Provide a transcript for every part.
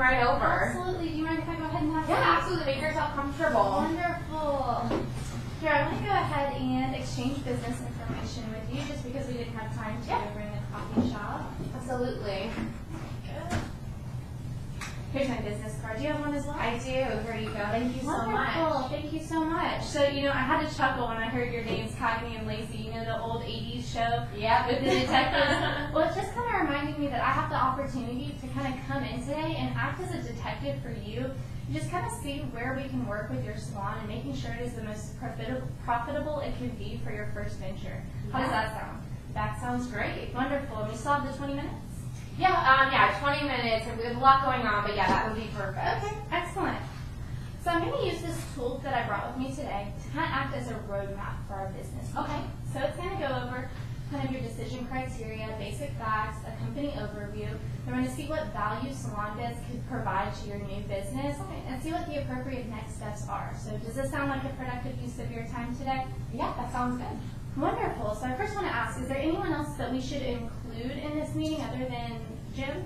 right over. Absolutely. Do you mind if I go ahead and have Yeah, absolutely. Make yourself comfortable. Wonderful. Here, I want to go ahead and exchange business information with you just because we didn't have time to over in the coffee shop. Absolutely. Good. Here's my business card. Do you have one as well? I do. Here you go. Thank you so much. Wonderful. Thank you so much. So, I had to chuckle when I heard your names, Cagney and Lacey, the old 80s show with the detectives. Well, it's just kind of reminding me that I have the opportunity to kind of come in today and act as a detective for you. Just kind of see where we can work with your salon and making sure it is the most profitable it can be for your first venture. How does that sound? That sounds great. Wonderful. And we still have the 20 minutes? Yeah, 20 minutes. We have a lot going on, but yeah, that would be perfect. Okay, excellent. So I'm going to use this tool that I brought with me today to kind of act as a roadmap for our business. Okay. So it's going to go over kind of your decision criteria, basic facts, a company overview. We're going to see what value SalonBiz could provide to your new business and see what the appropriate next steps are. So does this sound like a productive use of your time today? Yeah, that sounds good. Wonderful. So I first want to ask, is there anyone else that we should include in this meeting other than Jim?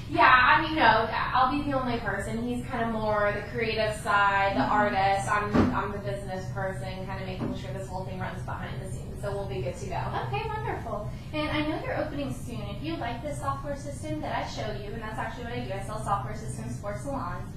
Yeah, no, I'll be the only person. He's kind of more the creative side, the artist. I'm the business person, kind of making sure this whole thing runs behind the scenes. So we'll be good to go. Okay, wonderful. And I know you're opening soon. If you like this software system that I show you, and that's actually what I do, I sell software systems for salons,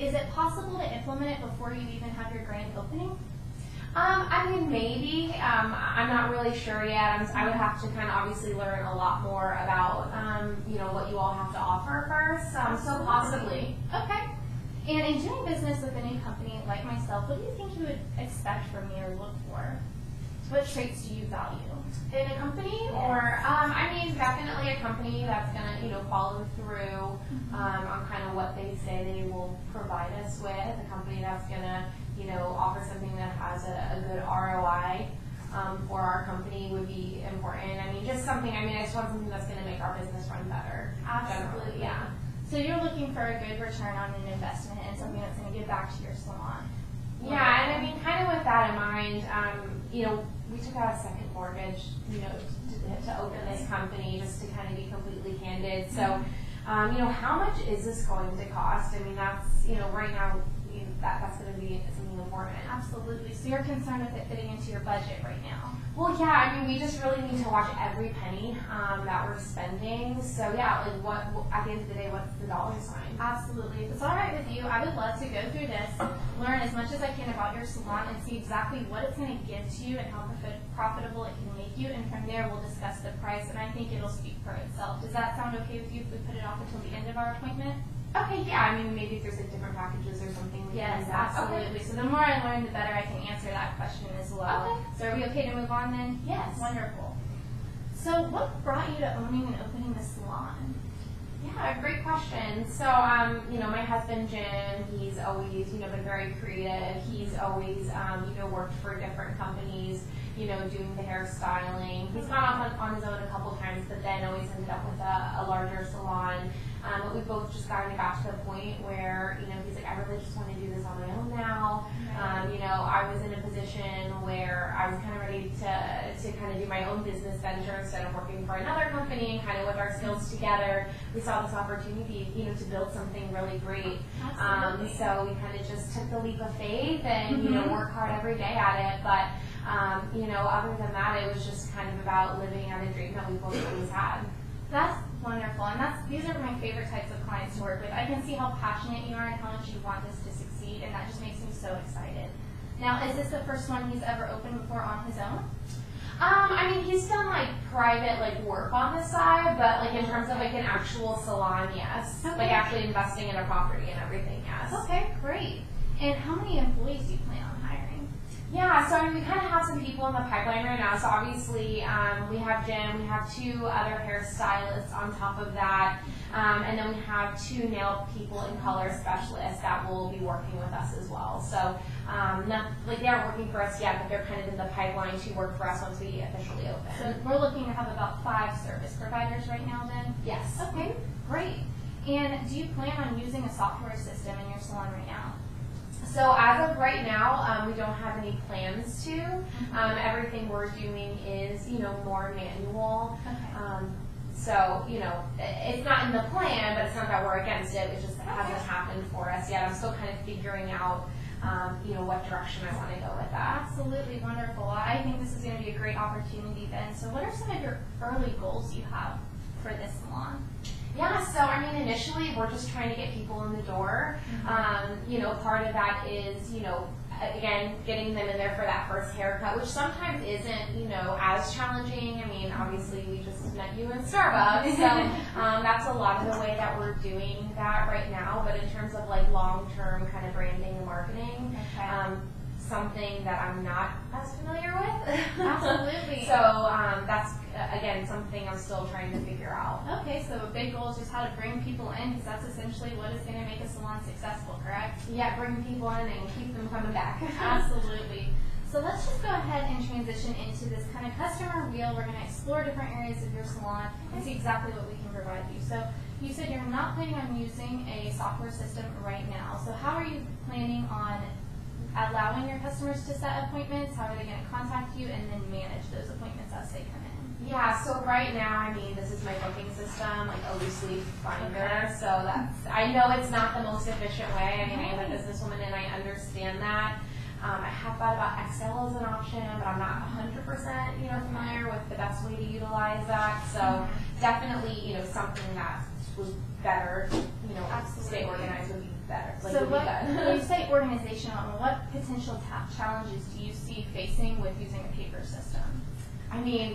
is it possible to implement it before you even have your grand opening? Maybe. I'm not really sure yet. I would have to kind of obviously learn a lot more about, what you all have to offer first. So possibly. Okay. And in doing business with any company like myself, what do you think you would expect from me or look for? What traits do you value? In a company? Yes. Or, definitely a company that's going to, follow through on kind of what they say they will provide us with. A company that's going to, offer something that has a good ROI for our company would be important. Just something, I just want something that's going to make our business run better. Absolutely. Yeah. So you're looking for a good return on an investment and something that's going to give back to your salon. Yeah, and kind of with that in mind, we took out a second mortgage, to open this company, just to kind of be completely candid. So, how much is this going to cost? That's, right now, that's going to be something important. Absolutely. So you're concerned with it fitting into your budget right now? Well, yeah, we just really need to watch every penny that we're spending. So, yeah, what at the end of the day, what's the dollar sign? Absolutely. If it's all right with you, I would love to go through this, learn as much as I can about your salon, and see exactly what it's going to give to you and how profitable it can make you. And from there, we'll discuss the price, and I think it'll speak for itself. Does that sound okay with you if we put it off until the end of our appointment? Okay, yeah. Maybe if there's different packages or something. Yes, absolutely. Okay. So the more I learn, the better I can answer that question as well. Okay. So are we okay to move on then? Yes. Wonderful. So what brought you to owning and opening the salon? Yeah, great question. So, my husband Jim, he's always, been very creative. He's always, worked for different companies, doing the hairstyling. He's gone off on his own a couple times, but then always ended up with a larger salon. But we both just got to the point where, he's like, I really just want to do this on my own now. I was in a position where I was kind of ready to kind of do my own business venture instead of working for another company, and kind of with our skills together, we saw this opportunity, to build something really great. So we kind of just took the leap of faith and, work hard every day at it. But, other than that, it was just kind of about living out a dream that we both always had. That's wonderful, and these are my favorite types of clients to work with. I can see how passionate you are and how much you want this to succeed, and that just makes me so excited. Now, is this the first one he's ever opened before on his own? He's done private work on the side, but in terms of an actual salon, yes. Okay. Actually investing in a property and everything, yes. Okay, great. And how many employees do you plan on hiring? Yeah, so we kind of have some people in the pipeline right now. So obviously, we have Jim, we have 2 other hairstylists on top of that, and then we have 2 nail people and color specialists that will be working with us as well. So they aren't working for us yet, but they're kind of in the pipeline to work for us once we officially open. So we're looking to have about 5 service providers right now then? Yes. Okay, great. And do you plan on using a software system in your salon right now? So as of right now, we don't have any plans to. Everything we're doing is, more manual. Okay. So, it's not in the plan, but it's not that we're against it. It just hasn't happened for us yet. I'm still kind of figuring out, what direction I want to go with that. Absolutely wonderful. I think this is going to be a great opportunity then. So what are some of your early goals you have for this salon? Yeah, so initially we're just trying to get people in the door. Part of that is, again, getting them in there for that first haircut, which sometimes isn't, as challenging. Obviously we just met you in Starbucks, so that's a lot of the way that we're doing that right now. But in terms of like long-term kind of branding and marketing, something that I'm not as familiar with. Absolutely. So that's, again, something I'm still trying to figure out. Okay, so a big goal is just how to bring people in, because that's essentially what is going to make a salon successful, correct? Yeah, bring people in and keep them coming back. Absolutely. So let's just go ahead and transition into this kind of customer wheel. We're going to explore different areas of your salon and see exactly what we can provide you. So you said you're not planning on using a software system right now. So how are you planning on allowing your customers to set appointments? How are they going to contact you and then manage those appointments as they come in? Yeah, so right now, this is my booking system, like a loose leaf binder. So I know it's not the most efficient way. I am a businesswoman and I understand that. I have thought about Excel as an option, but I'm not 100% familiar with the best way to utilize that. So definitely, something that was better, stay organized would be better. So when you say organizational, what potential challenges do you see facing with using a paper system?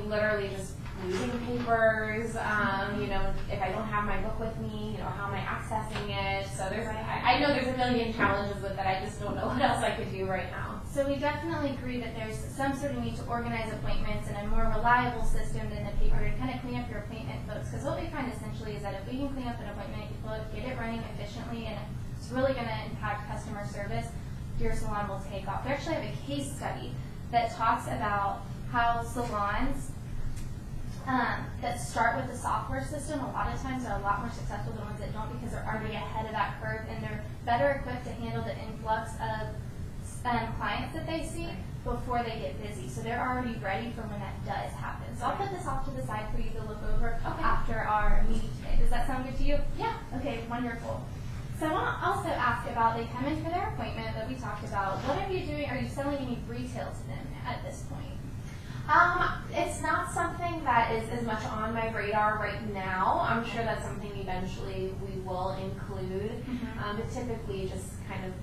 Literally just losing papers, if I don't have my book with me, how am I accessing it? So I know there's a million challenges with it. I just don't know what else I could do right now. So we definitely agree that there's some sort of need to organize appointments in a more reliable system than the paper to kind of clean up your appointment books. Because what we find essentially is that if we can clean up an appointment book, get it running efficiently, and it's really going to impact customer service, your salon will take off. We actually have a case study that talks about how salons that start with the software system a lot of times are a lot more successful than ones that don't, because they're already ahead of that curve and they're better equipped to handle the influx of clients that they see before they get busy. So they're already ready for when that does happen. So I'll put this off to the side for you to look over after our meeting today. Does that sound good to you? Yeah. Okay, wonderful. So I want to also ask about, they come in for their appointment that we talked about. What are you doing? Are you selling any retail to them at this point? It's not something that is as much on my radar right now. I'm sure that's something eventually we will include. But typically just kind of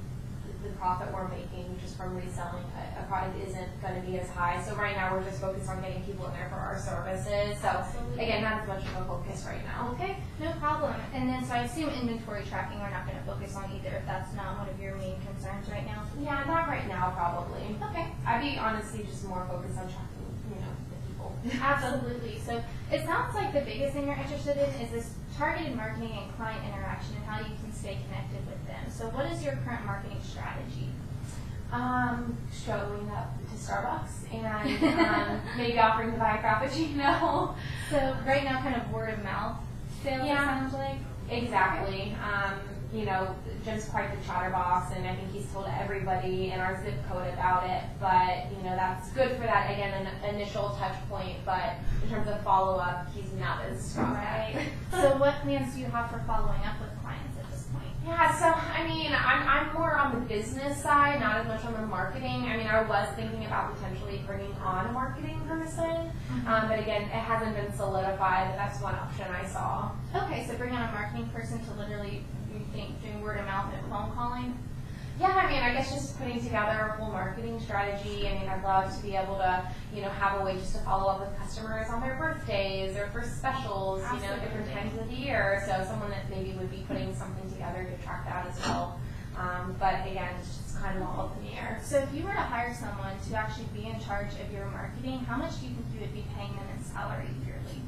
the profit we're making just from reselling a product isn't going to be as high. So right now we're just focused on getting people in there for our services. So again, not as much of a focus right now. Okay, no problem. And then so I assume inventory tracking we're not going to focus on either if that's not one of your main concerns right now? Yeah, not right now probably. Okay. I'd be honestly just more focused on tracking, the people. Absolutely. So it sounds like the biggest thing you're interested in is this targeted marketing and client interaction and how you can stay connected with them. So what is your current marketing strategy? Showing up to Starbucks and maybe offering to buy a Frappuccino. So right now kind of word of mouth sales, it sounds like? Exactly. Jim's quite the chatterbox, and I think he's told everybody in our zip code about it. But that's good for that, again, an initial touch point. But in terms of follow up, he's not as strong. Right. So what plans do you have for following up with clients at this point? Yeah, so I'm more on the business side, not as much on the marketing. I was thinking about potentially bringing on a marketing person, but again, it hasn't been solidified. But that's one option I saw. Okay, so bring on a marketing person to literally, you think, doing word of mouth and phone calling? Yeah, I guess just putting together a full marketing strategy. I'd love to be able to, have a way just to follow up with customers on their birthdays or for specials, different times of the year. So someone that maybe would be putting something together to track that as well. But again, it's just kind of all up in the air. So if you were to hire someone to actually be in charge of your marketing, how much do you think you would be paying them in salary yearly?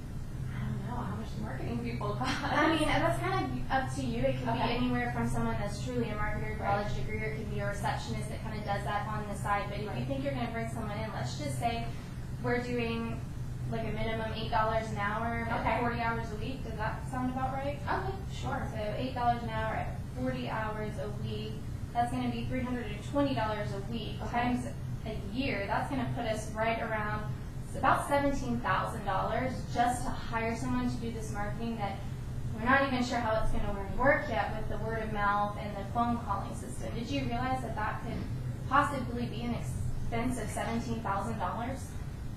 I don't know how much the marketing people cost. That's kind of up to you. It could be anywhere from someone that's truly a marketer, college degree, or it could be a receptionist that kind of does that on the side. But if you think you're going to bring someone in, let's just say we're doing like a minimum $8 an hour, 40 hours a week. Does that sound about right? Okay, sure. So $8 an hour at 40 hours a week. That's going to be $320 a week times a year. That's going to put us right around It's about $17,000 just to hire someone to do this marketing that we're not even sure how it's going to work yet with the word of mouth and the phone calling system. Did you realize that that could possibly be an expense of $17,000?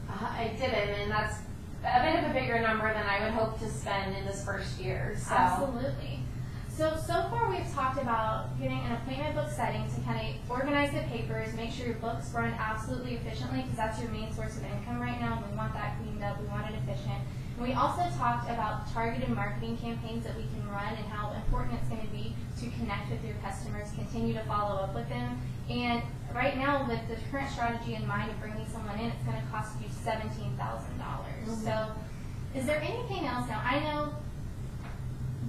I didn't, and that's a bit of a bigger number than I would hope to spend in this first year. So. Absolutely. So far we've talked about getting an appointment book setting to kind of organize the papers, make sure your books run absolutely efficiently because that's your main source of income right now. We want that cleaned up. We want it efficient. And we also talked about targeted marketing campaigns that we can run and how important it's going to be to connect with your customers, continue to follow up with them. And right now, with the current strategy in mind of bringing someone in, it's going to cost you $17,000. So is there anything else? Now, I know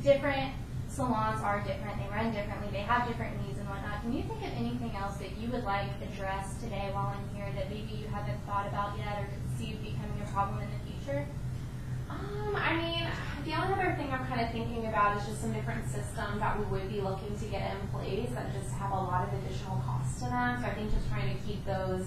different salons are different. They run differently. They have different needs and whatnot. Can you think of anything else that you would like addressed today while I'm here that maybe you haven't thought about yet or could see becoming a problem in the future? I mean, the only other thing I'm kind of thinking about is just some different systems that we would be looking to get in place that just have a lot of additional costs to them. So I think just trying to keep those,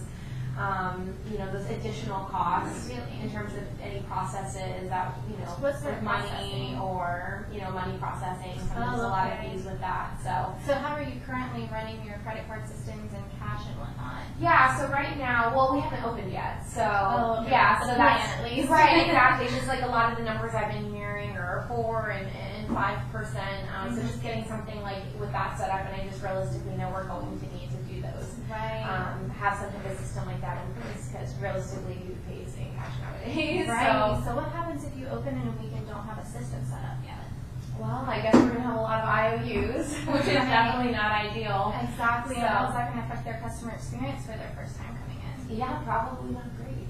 those additional costs in terms of any processes that, what's with money or, money processing. There's a lot of fees with that. So how are you currently running your credit card systems and cash and whatnot? Yeah, so right now, well, we haven't opened yet. So, okay. yeah, so that's at least. Right, exactly. Just like a lot of the numbers I've been hearing are 4 and 5%. So just getting something like with that set up, and I just realistically know we're going to need to do those. Right. Have some type of system like that in place because realistically you pay in cash nowadays. Right. So what happens if you open in a week and don't have a system set up yet? Well, I guess we're going to have a lot of IOUs, which is definitely not ideal. Exactly. So, and how is that going to affect their customer experience for their first time coming in? Yeah, probably not great.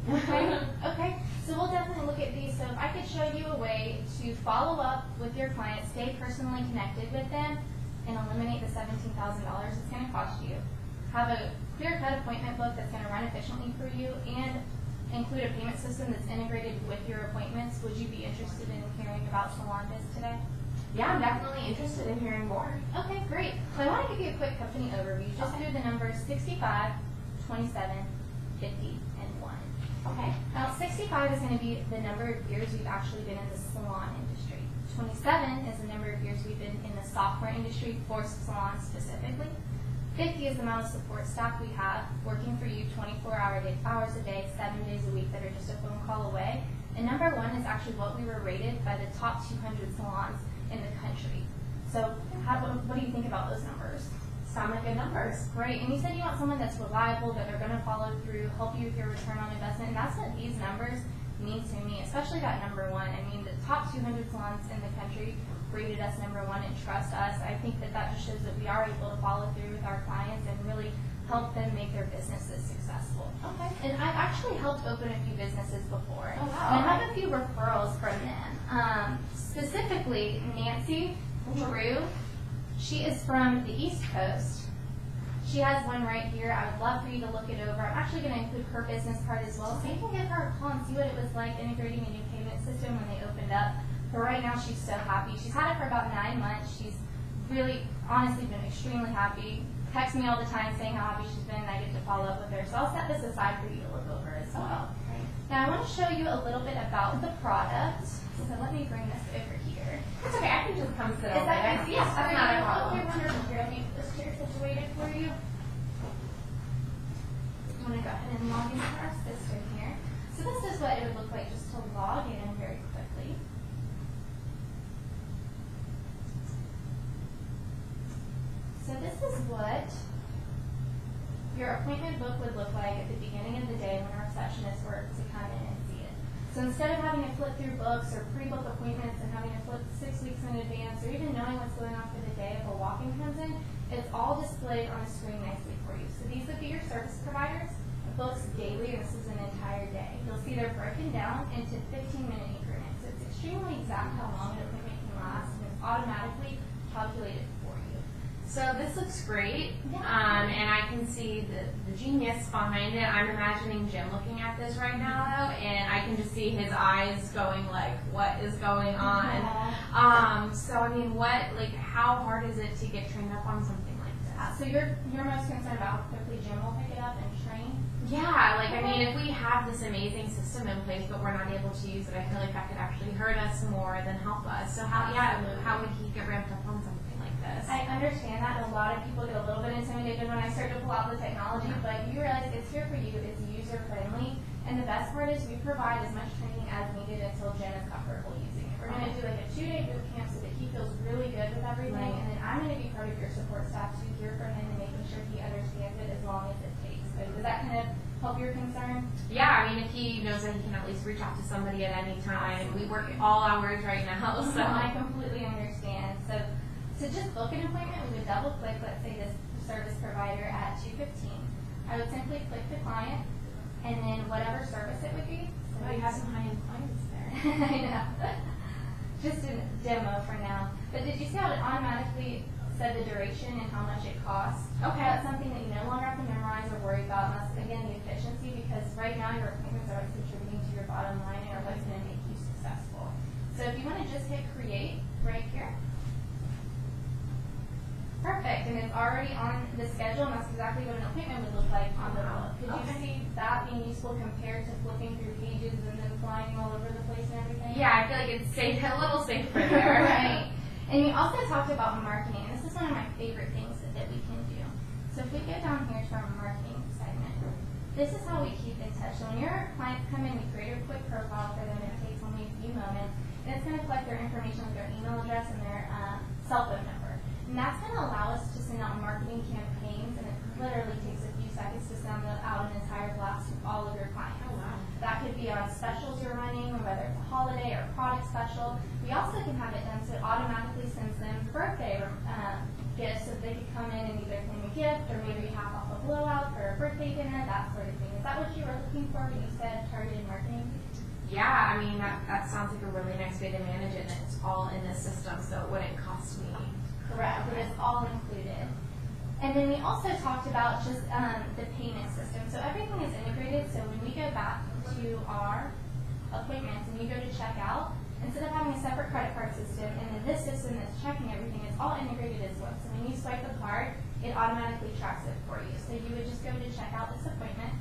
Okay. So we'll definitely look at these. So if I could show you a way to follow up with your client, stay personally connected with them, and eliminate the $17,000 it's going to cost you, have a clear-cut appointment book that's going to run efficiently for you, and include a payment system that's integrated with your appointments, would you be interested in hearing about SalonBiz today? Yeah, I'm definitely interested in hearing more. Okay, great. So I want to give you a quick company overview. Just do the numbers 65, 27, 50, and 1. Okay. Now, 65 is going to be the number of years we've actually been in the salon industry. 27 is the number of years we've been in the software industry for salons specifically. 50 is the amount of support staff we have working for you 24 hours a day, 7 days a week that are just a phone call away. And number 1 is actually what we were rated by the top 200 salons in the country. So what do you think about those numbers? Sound like good numbers. Great. And you said you want someone that's reliable, that they're going to follow through, help you with your return on investment. And that's what these numbers mean to me, especially that number 1. I mean, the top 200 salons in the country rated us number 1 and trust us. I think that just shows that we are able to follow through with our clients and really help them make their businesses successful. Okay. And I've actually helped open a few businesses before. Oh, wow. And I have a few referrals from them. Specifically, Nancy Drew. She is from the East Coast. She has one right here. I would love for you to look it over. I'm actually going to include her business card as well, so you can give her a call and see what it was like integrating a new payment system when they opened up. But right now, she's so happy. She's had it for about 9 months. She's really, honestly, been extremely happy. Texts me all the time saying how happy she's been, and I get to follow up with her. So I'll set this aside for you to look over as well. Okay. Now, I want to show you a little bit about the product. So let me bring this over here. It's okay. I can just come sit over Is that there. easy? Yes, that's not a problem. Okay, wonderful. Here, let me get this chair situated for you. I'm going to go ahead and log into our system here. So this is what it would look like just to log in very quickly. So this is what your appointment book would look like at the beginning of the day when a receptionist were to come in and see it. So instead of having to flip through books or pre-book appointments and having to flip 6 weeks in advance or even knowing what's going on for the day if a walk-in comes in, it's all displayed on a screen nicely for you. So these would be your service providers. It books daily, and this is an entire day. You'll see they're broken down into 15-minute increments. So it's extremely exact how long an appointment can last, and it's automatically calculated for you. So this looks great, Yeah. and I can see the genius behind it. I'm imagining Jim looking at this right now, though, and I can just see his eyes going like, what is going on? So I mean, how hard is it to get trained up on something like this? So you're most concerned about how quickly Jim will pick it up and train? Yeah, like, I mean, if we have this amazing system in place, but we're not able to use it, I feel like that could actually hurt us more than help us. So how would he get ramped up on something like this? I understand that. A lot of people get a little bit intimidated when I start to pull out the technology, but you realize it's here for you. It's user friendly, and the best part is we provide as much training as needed until Jim is comfortable using it. We're going to do like a 2-day boot camp so that he feels really good with everything, and then I'm going to be part of your support staff to hear from him and making sure he understands it as long as it takes. So does that kind of help your concern? Yeah, I mean, if he knows that he can at least reach out to somebody at any time. We work all hours right now, so. I completely understand. So to just book an appointment, we would double click, let's say this service provider at 2:15. I would simply click the client, and then whatever service it would be. So you have some high-end clients there. I know. Just a demo for now. But did you see how it automatically said the duration and how much it costs? Okay. That's something that you no longer have to memorize or worry about, unless, again, the efficiency, because right now your appointments are what's contributing to your bottom line and are what's going to make you successful. So if you want to just hit create right here. Perfect, and it's already on the schedule, and that's exactly what an appointment would look like on the book. Could you see that being useful compared to flipping through pages and then flying all over the place and everything? Yeah, I feel like it's safe, a little safer there. Right. And we also talked about marketing, and this is one of my favorite things that we can do. So if we go down here to our marketing segment, this is how we keep in touch. So when your clients come in, we create a quick profile for them, and it takes only a few moments, and it's going to collect their information with their email address and their cell phone number. And that's going to allow us to send out marketing campaigns, and it literally takes a few seconds to send out an entire blast to all of your clients. Oh, wow. That could be on specials you're running, or whether it's a holiday or product special. We also can have it done so it automatically sends them birthday gifts, so they could come in and either claim a gift or maybe half off a blowout for a birthday dinner, that sort of thing. Is that what you were looking for when you said targeted marketing? Yeah, I mean, that sounds like a really nice way to manage it, and it's all in this system, so it wouldn't cost me. Correct, it is all included. And then we also talked about just the payment system. So everything is integrated, so when we go back to our appointments and you go to check out, instead of having a separate credit card system and then this system that's checking everything, it's all integrated as one. So when you swipe the card, it automatically tracks it for you. So you would just go to check out this appointment.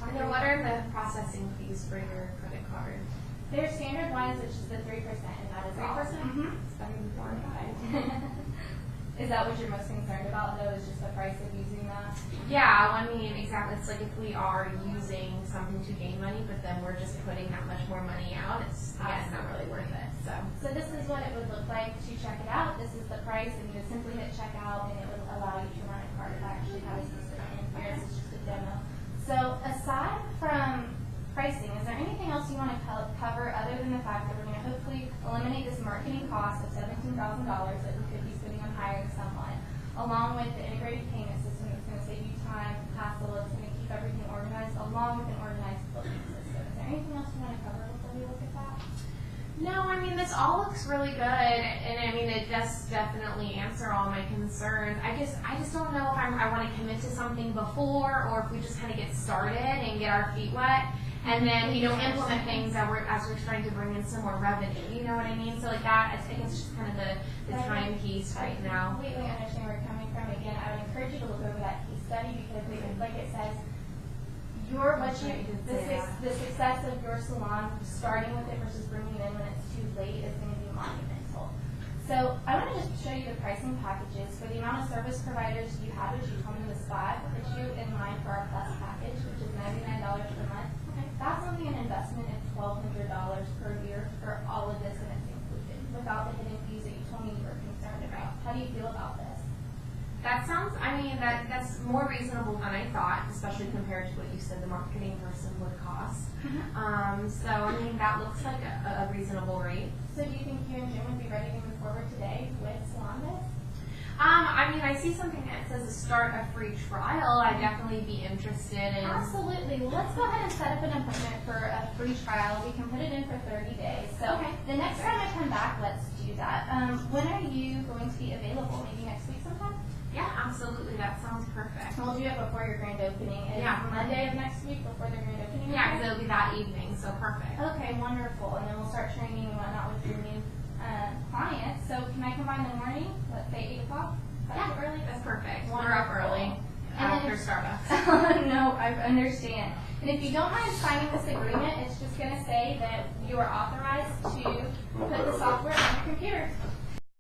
And then what are the processing fees for your credit card? They're standard ones, which is the 3%, and that is 3%? all. Mm-hmm. It's better than 4.5. Is that what you're most concerned about, though, is just the price of using that? Yeah, I mean, exactly. It's like if we are using something to gain money, but then we're just putting that much more money out, it's not really worth it. So this is what it would look like to check it out. This is the price, and you would simply hit checkout, and it would allow you to run a card. I actually have a system in here. This is just a demo. So aside from pricing, is there anything else you want to cover other than the fact that we're going to hopefully eliminate this marketing cost of $17,000 that we could be spending on hiring someone, along with the integrated payment system that's going to save you time, hassle, it's going to keep everything organized, along with an organized booking system. Is there anything else you want to cover before we look at that? No, I mean, this all looks really good, and I mean, it does definitely answer all my concerns. I just don't know if I want to commit to something before, or if we just kind of get started and get our feet wet, and then, implement things as we're trying to bring in some more revenue. You know what I mean? So like that, I think it's just kind of the time piece right now. I completely understand where you're coming from. Again, I would encourage you to look over that case study, because like it says, the success of your salon, starting with it versus bringing it in when it's too late, is going to be monumental. So I want to just show you the pricing packages. For the amount of service providers you have, as you come in this 5, puts you in line for our Plus package, which is $99 per month. That's only an investment of $1,200 per year for all of this, and it's included, without the hidden fees that you told me you were concerned about. How do you feel about this? That sounds, that's more reasonable than I thought, especially compared to what you said the marketing person would cost. So, that looks like a reasonable rate. So do you think you and Jim would be ready to move forward today with SalonBiz? I see something that says start a free trial. I'd definitely be interested in. Absolutely. Well, let's go ahead and set up an appointment for a free trial. We can put it in for 30 days. So the next time I come back, let's do that. When are you going to be available? Maybe next week sometime? Yeah, absolutely. That sounds perfect. We'll do it before your grand opening. Is Monday of next week before the grand opening? Yeah, because it'll be that evening, so perfect. Okay, wonderful. And then we'll start training and whatnot with your new clients. So can I come by in the morning? Let's say 8 o'clock? Yeah, early. That's perfect. Wonderful. We're up Starbucks. No, I understand. And if you don't mind signing this agreement, it's just going to say that you are authorized to put the software on your computer.